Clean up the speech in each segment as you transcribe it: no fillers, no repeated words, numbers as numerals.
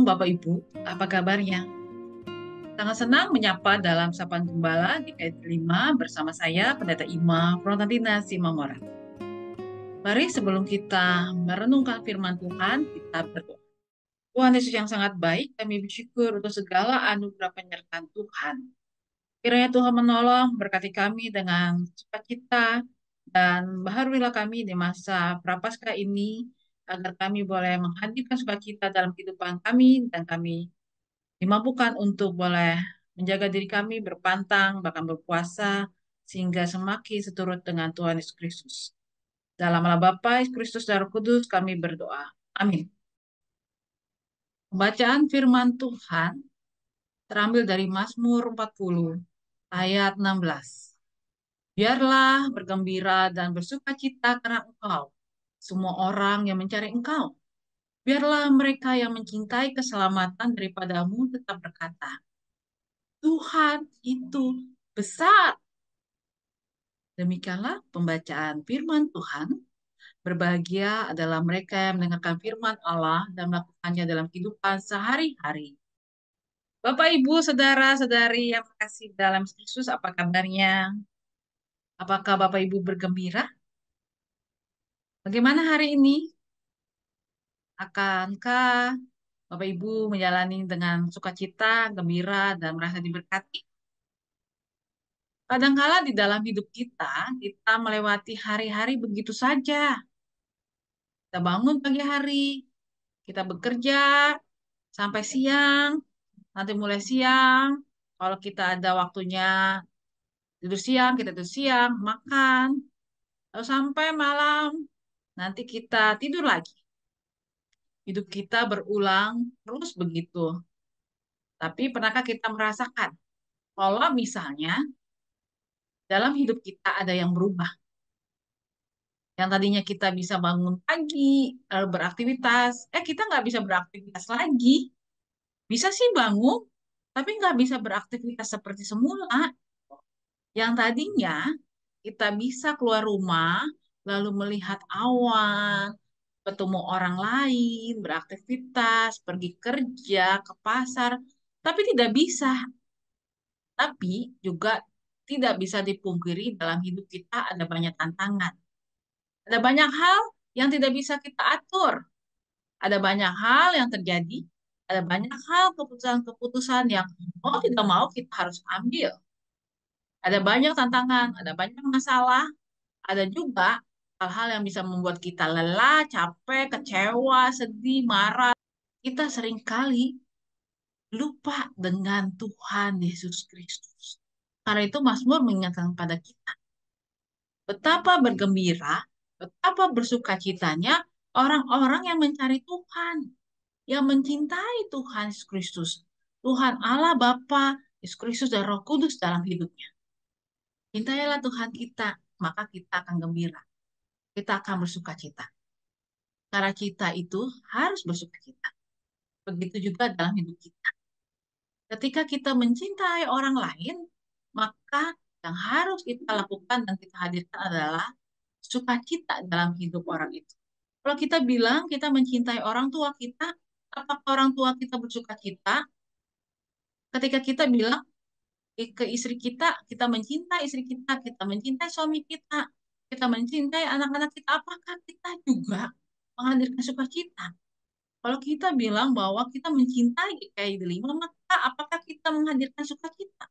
Bapak Ibu, apa kabarnya? Sangat senang menyapa dalam Sapaan Gembala di KD5 bersama saya, Pendeta Ima Frontantina Simamora. Mari sebelum kita merenungkan firman Tuhan, kita berdoa. Tuhan Yesus yang sangat baik, kami bersyukur untuk segala anugerah penyertaan Tuhan. Kiranya Tuhan menolong, berkati kami dengan sukacita, dan baharuilah kami di masa Prapaskah ini, agar kami boleh menghadirkan sukacita dalam kehidupan kami, dan kami dimampukan untuk boleh menjaga diri kami berpantang, bahkan berpuasa, sehingga semakin seturut dengan Tuhan Yesus Kristus. Dalam nama Bapa, Yesus Kristus, dan Roh Kudus, kami berdoa. Amin. Pembacaan firman Tuhan terambil dari Mazmur 40, ayat 16. Biarlah bergembira dan bersukacita karena Engkau, semua orang yang mencari Engkau. Biarlah mereka yang mencintai keselamatan daripadamu tetap berkata, Tuhan itu besar. Demikianlah pembacaan firman Tuhan. Berbahagia adalah mereka yang mendengarkan firman Allah dan melakukannya dalam kehidupan sehari-hari. Bapak, Ibu, Saudara-saudari yang terkasih dalam Kristus, apa kabarnya? Apakah Bapak Ibu bergembira? Bagaimana hari ini? Akankah Bapak Ibu menjalani dengan sukacita, gembira, dan merasa diberkati? Kadangkala di dalam hidup kita melewati hari-hari begitu saja. Kita bangun pagi hari, kita bekerja sampai siang, nanti mulai siang. Kalau kita ada waktunya tidur siang, kita tidur siang, makan. Lalu sampai malam, nanti kita tidur lagi. Hidup kita berulang terus begitu. Tapi pernahkah kita merasakan kalau misalnya dalam hidup kita ada yang berubah? Yang tadinya kita bisa bangun pagi, lalu beraktivitas, kita nggak bisa beraktivitas lagi. Bisa sih bangun, tapi nggak bisa beraktivitas seperti semula. Yang tadinya kita bisa keluar rumah, lalu melihat awan, bertemu orang lain, beraktivitas, pergi kerja, ke pasar, tapi tidak bisa. Tapi juga tidak bisa dipungkiri dalam hidup kita ada banyak tantangan. Ada banyak hal yang tidak bisa kita atur. Ada banyak hal yang terjadi. Ada banyak hal keputusan-keputusan yang mau tidak mau kita harus ambil. Ada banyak tantangan, ada banyak masalah, ada juga hal-hal yang bisa membuat kita lelah, capek, kecewa, sedih, marah. Kita seringkali lupa dengan Tuhan Yesus Kristus. Karena itu Mazmur mengingatkan pada kita betapa bergembira, betapa bersukacitanya orang-orang yang mencari Tuhan, yang mencintai Tuhan Yesus Kristus. Tuhan Allah Bapa, Yesus Kristus dan Roh Kudus dalam hidupnya. Cintailah Tuhan kita, maka kita akan gembira. Kita akan bersukacita. Cara kita itu harus bersukacita. Begitu juga dalam hidup kita. Ketika kita mencintai orang lain, maka yang harus kita lakukan dan kita hadirkan adalah sukacita dalam hidup orang itu. Kalau kita bilang kita mencintai orang tua kita, apakah orang tua kita bersukacita? Ketika kita bilang ke istri kita mencintai istri kita mencintai suami kita mencintai anak-anak kita, apakah kita juga menghadirkan sukacita? Kalau kita bilang bahwa kita mencintai GKI Delima, maka apakah kita menghadirkan sukacita?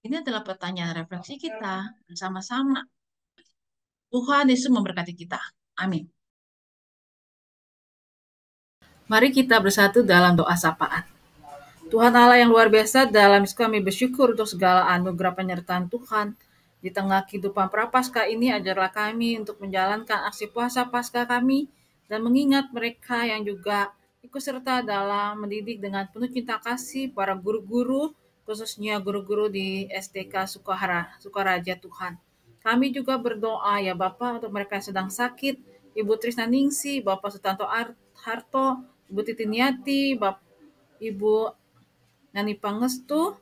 Ini adalah pertanyaan refleksi kita bersama-sama. Tuhan Yesus memberkati kita. Amin. Mari kita bersatu dalam doa sapaan. Tuhan Allah yang luar biasa, dalam kami bersyukur untuk segala anugerah penyertaan Tuhan. Di tengah kehidupan Prapaskah ini, ajarlah kami untuk menjalankan aksi puasa Paskah kami dan mengingat mereka yang juga ikut serta dalam mendidik dengan penuh cinta kasih para guru-guru, khususnya guru-guru di SDK Sukaraja Tuhan. Kami juga berdoa ya Bapak untuk mereka yang sedang sakit, Ibu Trisna Ningsi, Bapak Sutanto Harto, Ibu Titiniati, Ibu Nani Pangestu,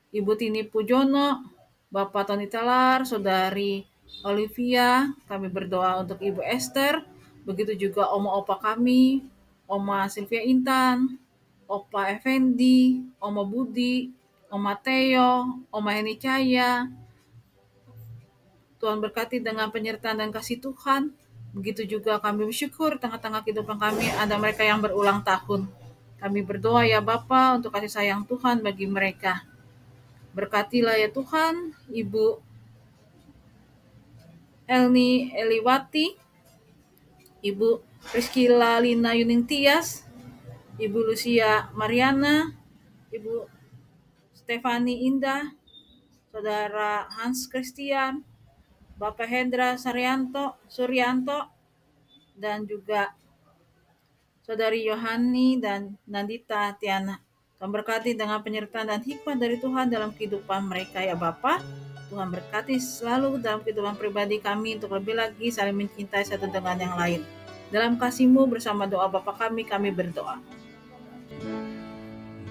Ibu Tini Pujono, Bapak Tony Telar, Saudari Olivia, kami berdoa untuk Ibu Esther, begitu juga Oma Opa kami, Oma Sylvia Intan, Opa Effendi, Oma Budi, Oma Theo, Oma Heni Cahya. Tuhan berkati dengan penyertaan dan kasih Tuhan. Begitu juga kami bersyukur tengah-tengah kehidupan kami ada mereka yang berulang tahun. Kami berdoa ya Bapa untuk kasih sayang Tuhan bagi mereka. Berkatilah ya Tuhan Ibu Elni Eliwati, Ibu Priscilla Lina Yuning Tias, Ibu Lucia Mariana, Ibu Stefani Indah, Saudara Hans Christian, Bapak Hendra Suryanto, dan juga Saudari Yohani dan Nandita Tiana. Tuhan berkati dengan penyertaan dan hikmat dari Tuhan dalam kehidupan mereka ya Bapa. Tuhan berkati selalu dalam kehidupan pribadi kami untuk lebih lagi saling mencintai satu dengan yang lain. Dalam kasih-Mu bersama doa Bapa kami berdoa.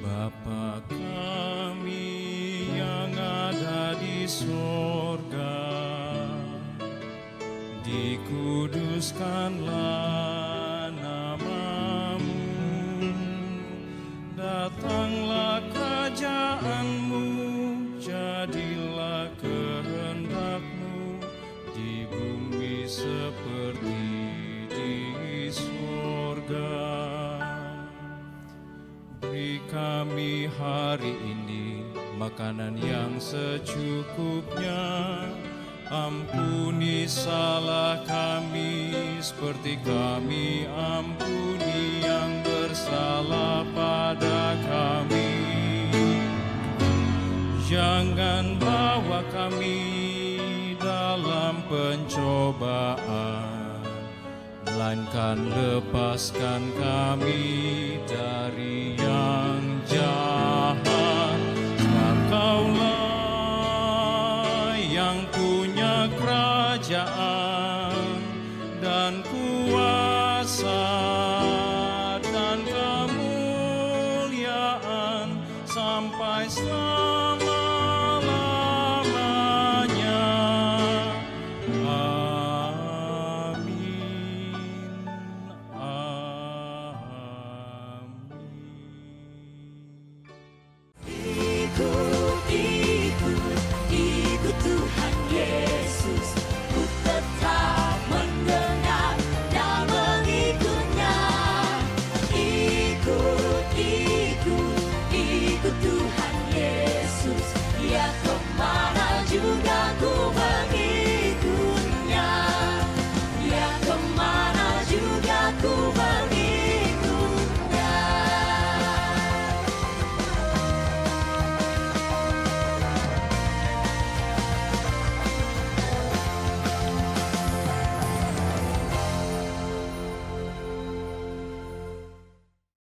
Bapa kami yang ada di sorga, dikuduskanlah nama-Mu, datanglah kerajaan-Mu, jadilah kehendak-Mu di bumi seperti di sorga. Beri kami hari ini makanan yang secukupnya. Ampuni salah kami seperti kami ampuni yang bersalah pada kami. Jangan bawa kami dalam pencobaan, melainkan lepaskan kami dari yang jahat. Sebab Kaulah yang punya kerajaan dan kuasa